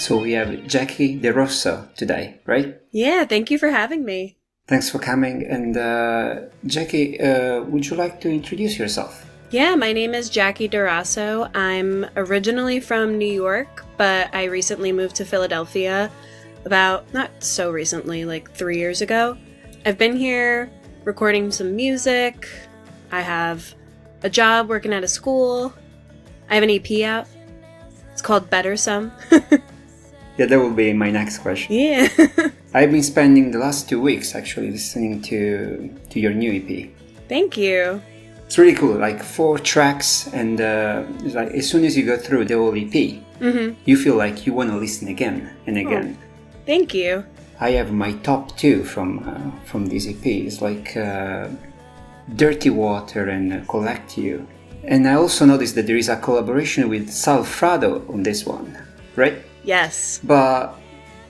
So we have Jackie DeRosso today, right? Yeah, thank you for having me. Thanks for coming. And Jackie, would you like to introduce yourself? Yeah, my name is Jackie DeRosso. I'm originally from New York, but I recently moved to Philadelphia about, not so recently, like 3 years ago. I've been here recording some music. I have a job working at a school. I have an EP out. It's called Better Some. Yeah, that will be my next question. Yeah. I've been spending the last 2 weeks actually listening to your new EP. Thank you. It's really cool, like 4 tracks, and it's like as soon as you go through the whole EP, you feel like you want to listen again and again. Oh, thank you. I have my top 2 from this EP. It's like Dirty Water and Collect You. And I also noticed that there is a collaboration with Sal Frado on this one, right? Yes. But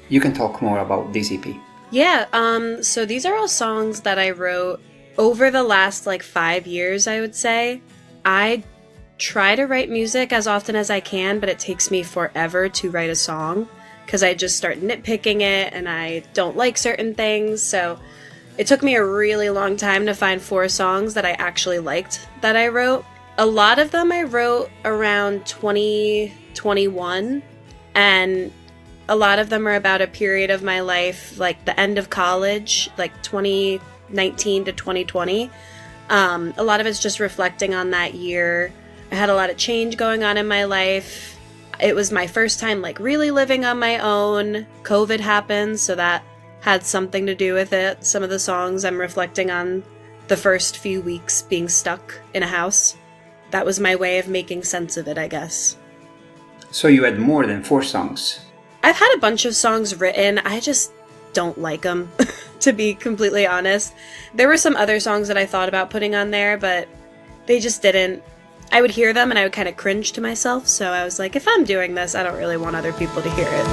you can talk more about this EP. Yeah, so these are all songs that I wrote over the last 5 years, I would say. I try to write music as often as I can, but it takes me forever to write a song because I just start nitpicking it and I don't like certain things. So it took me a really long time to find 4 songs that I actually liked that I wrote. A lot of them I wrote around 2021, and a lot of them are about a period of my life, like the end of college, like 2019 to 2020. A lot of it's just reflecting on that year. I had a lot of change going on in my life. It was my first time really living on my own. COVID happened, so that had something to do with it. Some of the songs I'm reflecting on the first few weeks being stuck in a house. That was my way of making sense of it, I guess. So you had more than 4 songs. I've had a bunch of songs written. I just don't like them, to be completely honest. There were some other songs that I thought about putting on there, but they just didn't. I would hear them and I would kind of cringe to myself. So I was like, if I'm doing this, I don't really want other people to hear it.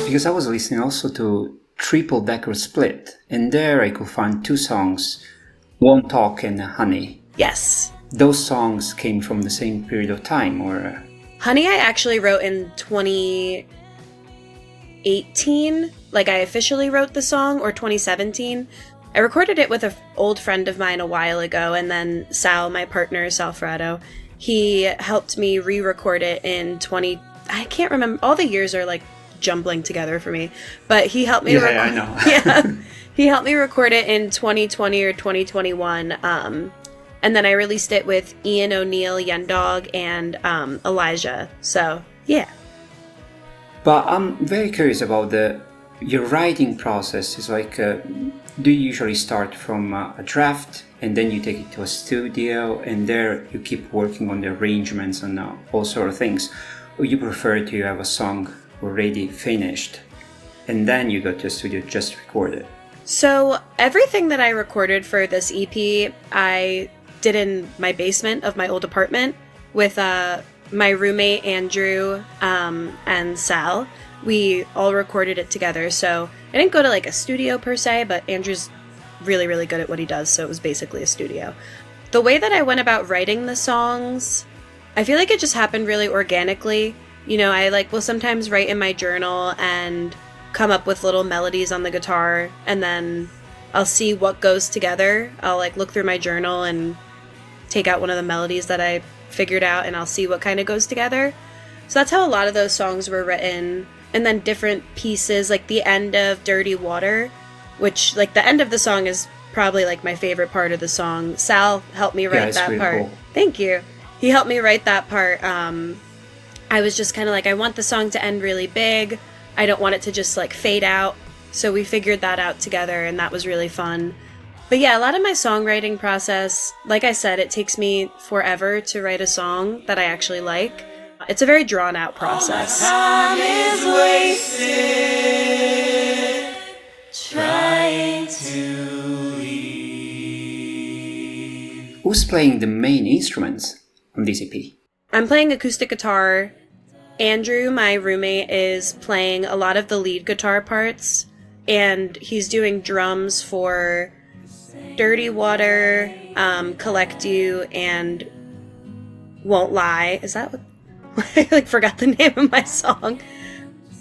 Because I was listening also to Triple Decker Split, and there I could find 2 songs, Won't Talk and Honey. Yes. Those songs came from the same period of time, or? Honey I actually wrote in 2018. I officially wrote the song, or 2017. I recorded it with an old friend of mine a while ago, and then Sal, my partner, Sal Frado, he helped me re-record it in I can't remember, all the years are jumbling together for me, but he helped me I know. Yeah, he helped me record it in 2020 or 2021, and then I released it with Ian O'Neill, Yendog, and Elijah. So yeah. But I'm very curious about your writing process. Is do you usually start from a draft and then you take it to a studio and there you keep working on the arrangements and all sort of things, or you prefer to have a song already finished and then you go to a studio just record it? So everything that I recorded for this EP I did in my basement of my old apartment with my roommate Andrew and Sal. We all recorded it together, so I didn't go to a studio per se, but Andrew's really, really good at what he does, so it was basically a studio. The way that I went about writing the songs, I feel like it just happened really organically. I will sometimes write in my journal and come up with little melodies on the guitar, and then I'll see what goes together. I'll look through my journal and take out one of the melodies that I figured out, and I'll see what kind of goes together. So that's how a lot of those songs were written. And then different pieces, like the end of Dirty Water, which the end of the song is probably my favorite part of the song. Sal helped me write that really part. Cool. Thank you. He helped me write that part. I was just kind of I want the song to end really big. I don't want it to just fade out. So we figured that out together, and that was really fun. But yeah, a lot of my songwriting process, like I said, it takes me forever to write a song that I actually like. It's a very drawn out process. All my time is wasted trying to leave. Who's playing the main instruments on this EP? I'm playing acoustic guitar. Andrew, my roommate, is playing a lot of the lead guitar parts. and he's doing drums for Dirty Water, Collect You, and Won't Lie. Is that what? I like forgot the name of my song.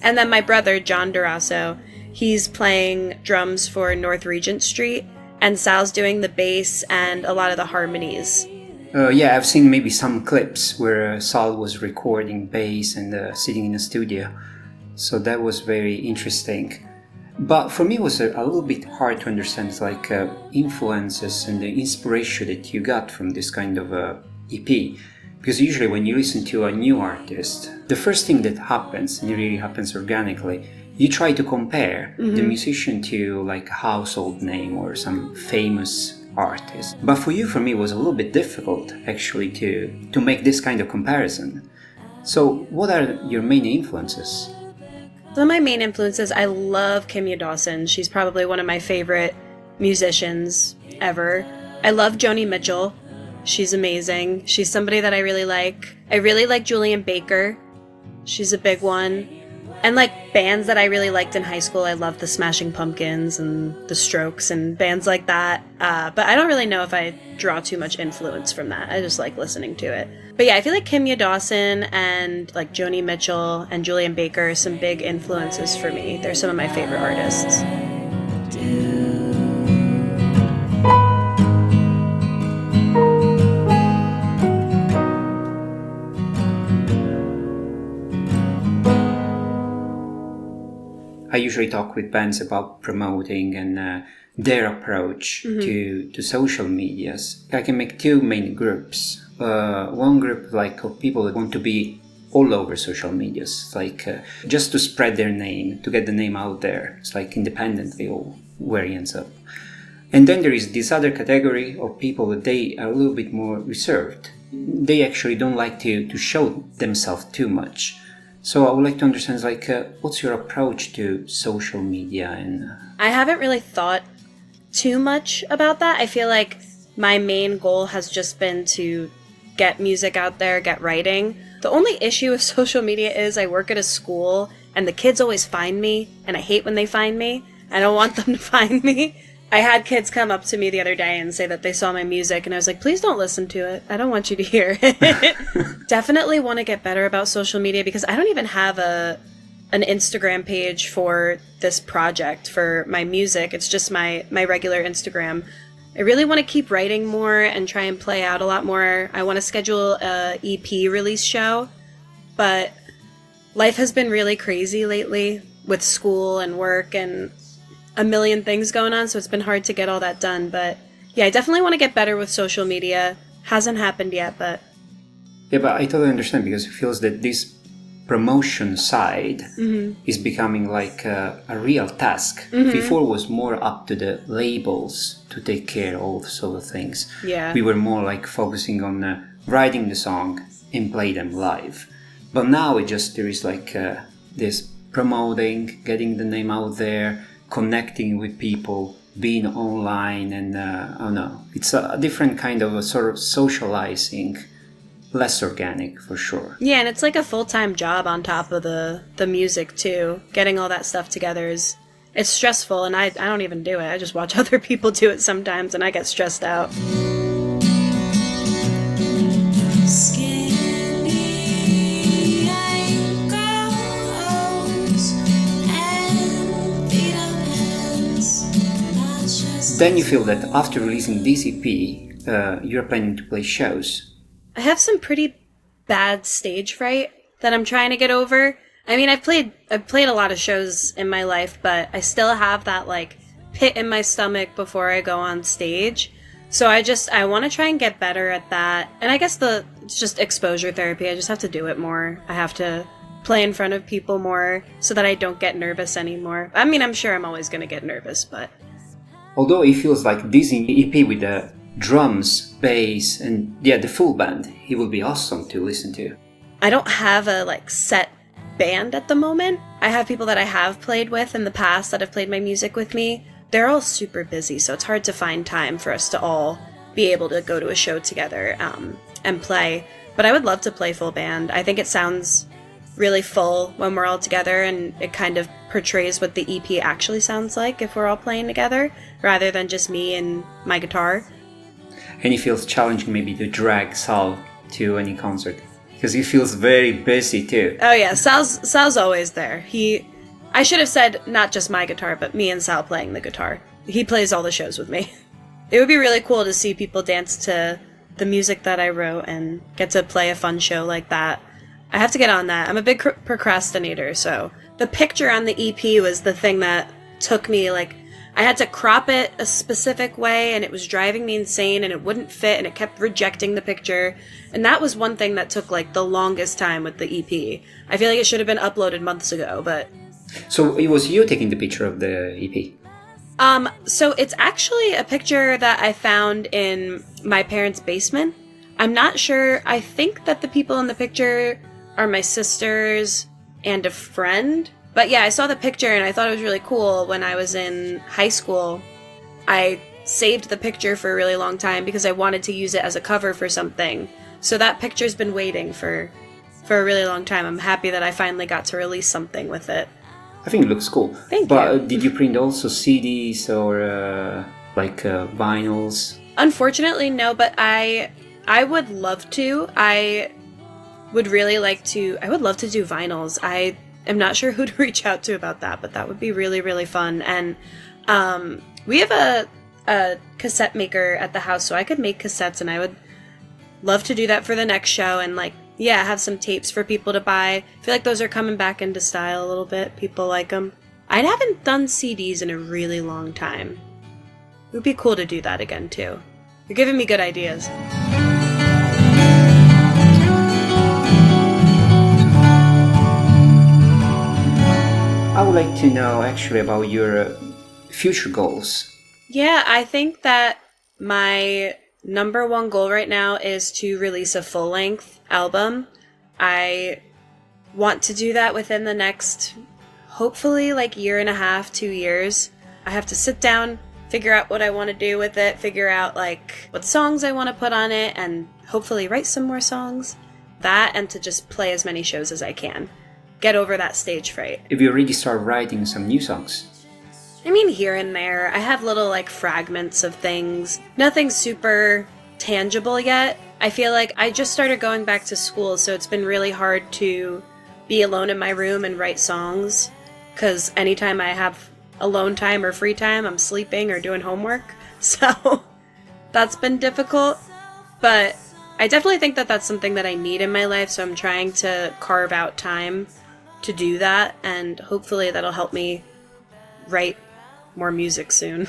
And then my brother, John DeRosso, he's playing drums for North Regent Street, and Sal's doing the bass and a lot of the harmonies. Yeah, I've seen maybe some clips where Sal was recording bass and sitting in a studio. So that was very interesting. But for me, it was a little bit hard to understand like influences and the inspiration that you got from this kind of EP. Because usually when you listen to a new artist, the first thing that happens, and it really happens organically, you try to compare the musician to like a household name or some famous artist. But for you, for me, it was a little bit difficult actually to make this kind of comparison. So what are your main influences? Some of my main influences, I love Kimya Dawson. She's probably one of my favorite musicians ever. I love Joni Mitchell. She's amazing. She's somebody that I really like. I really like Julian Baker. She's a big one. And like bands that I really liked in high school, I loved the Smashing Pumpkins and the Strokes and bands like that. But I don't really know if I draw too much influence from that. I just like listening to it. But yeah, I feel like Kimya Dawson and like Joni Mitchell and Julian Baker are some big influences for me. They're some of my favorite artists. I usually talk with bands about promoting and their approach to social medias. I can make two main groups. One group like of people that want to be all over social medias, like just to spread their name, to get the name out there. It's like independently or where he ends up. And then there is this other category of people that they are a little bit more reserved. They actually don't like to show themselves too much. So I would like to understand, like, what's your approach to social media? And I haven't really thought too much about that. I feel like my main goal has just been to get music out there, get writing. The only issue with social media is I work at a school and the kids always find me, and I hate when they find me. I don't want them to find me. I had kids come up to me the other day and say that they saw my music, and I was like, please don't listen to it. I don't want you to hear it. Definitely want to get better about social media because I don't even have an Instagram page for this project, for my music. It's just my regular Instagram. I really want to keep writing more and try and play out a lot more. I want to schedule a EP release show, but life has been really crazy lately with school and work and a million things going on, so it's been hard to get all that done. But yeah, I definitely want to get better with social media. Hasn't happened yet, but... Yeah, but I totally understand because it feels that this promotion side is becoming like a real task. Before it was more up to the labels to take care of all sort of things. Yeah. We were more like focusing on writing the song and play them live. But now there is like this promoting, getting the name out there, connecting with people, being online, and I don't know. It's a different kind of a sort of socializing, less organic for sure. Yeah, and it's like a full-time job on top of the music too. Getting all that stuff together it's stressful, and I don't even do it. I just watch other people do it sometimes, and I get stressed out. Then you feel that after releasing this EP, you're planning to play shows. I have some pretty bad stage fright that I'm trying to get over. I mean, I've played a lot of shows in my life, but I still have that like pit in my stomach before I go on stage. So I want to try and get better at that. And I guess it's just exposure therapy. I just have to do it more. I have to play in front of people more so that I don't get nervous anymore. I mean, I'm sure I'm always going to get nervous, but... Although it feels like this EP with the drums, bass, and the full band, it will be awesome to listen to. I don't have a like set band at the moment. I have people that I have played with in the past that have played my music with me. They're all super busy, so it's hard to find time for us to all be able to go to a show together and play. But I would love to play full band. I think it sounds really full when we're all together, and it kind of portrays what the EP actually sounds like if we're all playing together, rather than just me and my guitar. And it feels challenging maybe to drag Sal to any concert, because he feels very busy too. Oh yeah, Sal's always there. I should have said not just my guitar, but me and Sal playing the guitar. He plays all the shows with me. It would be really cool to see people dance to the music that I wrote and get to play a fun show like that. I have to get on that. I'm a big procrastinator, so the picture on the EP was the thing that took me, like, I had to crop it a specific way, and it was driving me insane, and it wouldn't fit, and it kept rejecting the picture. And that was one thing that took, like, the longest time with the EP. I feel like it should have been uploaded months ago, but... So it was you taking the picture of the EP? So it's actually a picture that I found in my parents' basement. I'm not sure. I think that the people in the picture are my sisters and a friend. But yeah, I saw the picture and I thought it was really cool. When I was in high school, I saved the picture for a really long time because I wanted to use it as a cover for something. So that picture's been waiting for a really long time. I'm happy that I finally got to release something with it. I think it looks cool. Thank but you. Did you print also CDs or vinyls? Unfortunately, no, but I would love to. I would love to do vinyls. I am not sure who to reach out to about that, but that would be really, really fun. And we have a cassette maker at the house, so I could make cassettes, and I would love to do that for the next show and, like, yeah, have some tapes for people to buy. I feel like those are coming back into style a little bit. People like them. I haven't done CDs in a really long time. It would be cool to do that again, too. You're giving me good ideas. I would like to know actually about your future goals. Yeah, I think that my number one goal right now is to release a full-length album. I want to do that within the next, hopefully, like, year and a half, 2 years. I have to sit down, figure out what I want to do with it, figure out, like, what songs I want to put on it, and hopefully write some more songs. That, and to just play as many shows as I can. Get over that stage fright. If you already start writing some new songs? I mean, here and there. I have little, like, fragments of things. Nothing super tangible yet. I feel like I just started going back to school, so it's been really hard to be alone in my room and write songs. Because anytime I have alone time or free time, I'm sleeping or doing homework. So that's been difficult. But I definitely think that that's something that I need in my life, so I'm trying to carve out time to do that, and hopefully that'll help me write more music soon.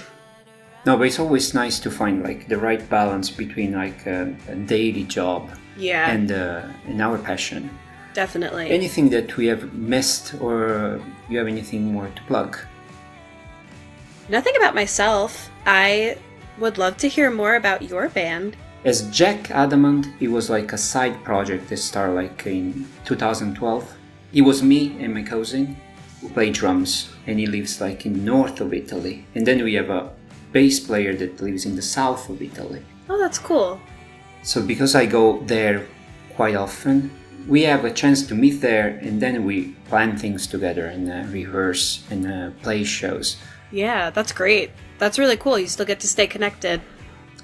No, but it's always nice to find, like, the right balance between, like, a daily job Yeah, and our passion. definitely. Anything that we have missed, or you have anything more to plug? Nothing about myself. I would love to hear more about your band. As Jack Adamant, it was like a side project that started like in 2012. It was me and my cousin who play drums, and he lives like in north of Italy. And then we have a bass player that lives in the south of Italy. Oh, that's cool. So because I go there quite often, we have a chance to meet there, and then we plan things together and rehearse and play shows. Yeah, that's great. That's really cool. You still get to stay connected.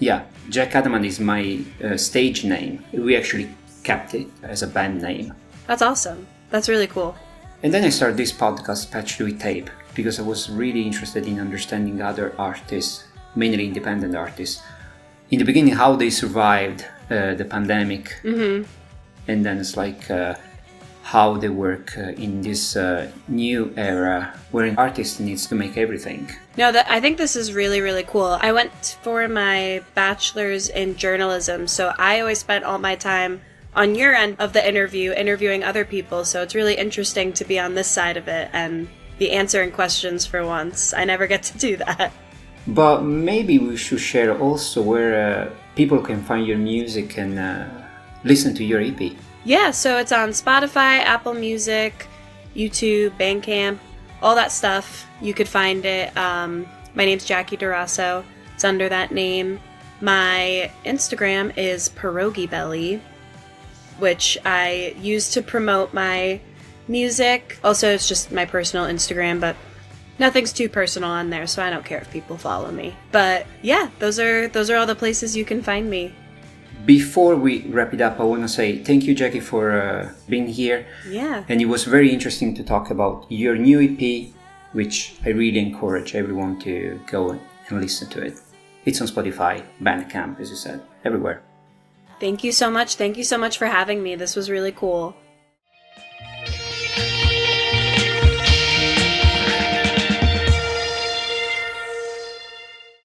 Yeah, Jack Adamant is my stage name. We actually kept it as a band name. That's awesome. That's really cool. And then I started this podcast, Patched with Tape, because I was really interested in understanding other artists, mainly independent artists. In the beginning, how they survived the pandemic. Mm-hmm. And then it's like how they work in this new era where an artist needs to make everything. No, I think this is really, really cool. I went for my bachelor's in journalism, so I always spent all my time on your end of the interview, interviewing other people, so it's really interesting to be on this side of it and be answering questions for once. I never get to do that. But maybe we should share also where people can find your music and listen to your EP. Yeah, so it's on Spotify, Apple Music, YouTube, Bandcamp, all that stuff. You could find it. My name's Jackie DeRosso. It's under that name. My Instagram is Pierogi Belly, which I use to promote my music. Also, it's just my personal Instagram, but nothing's too personal on there, so I don't care if people follow me. But yeah, those are all the places you can find me. Before we wrap it up, I want to say thank you, Jackie, for being here. Yeah. And it was very interesting to talk about your new EP, which I really encourage everyone to go and listen to it. It's on Spotify, Bandcamp, as you said, everywhere. Thank you so much. Thank you so much for having me. This was really cool.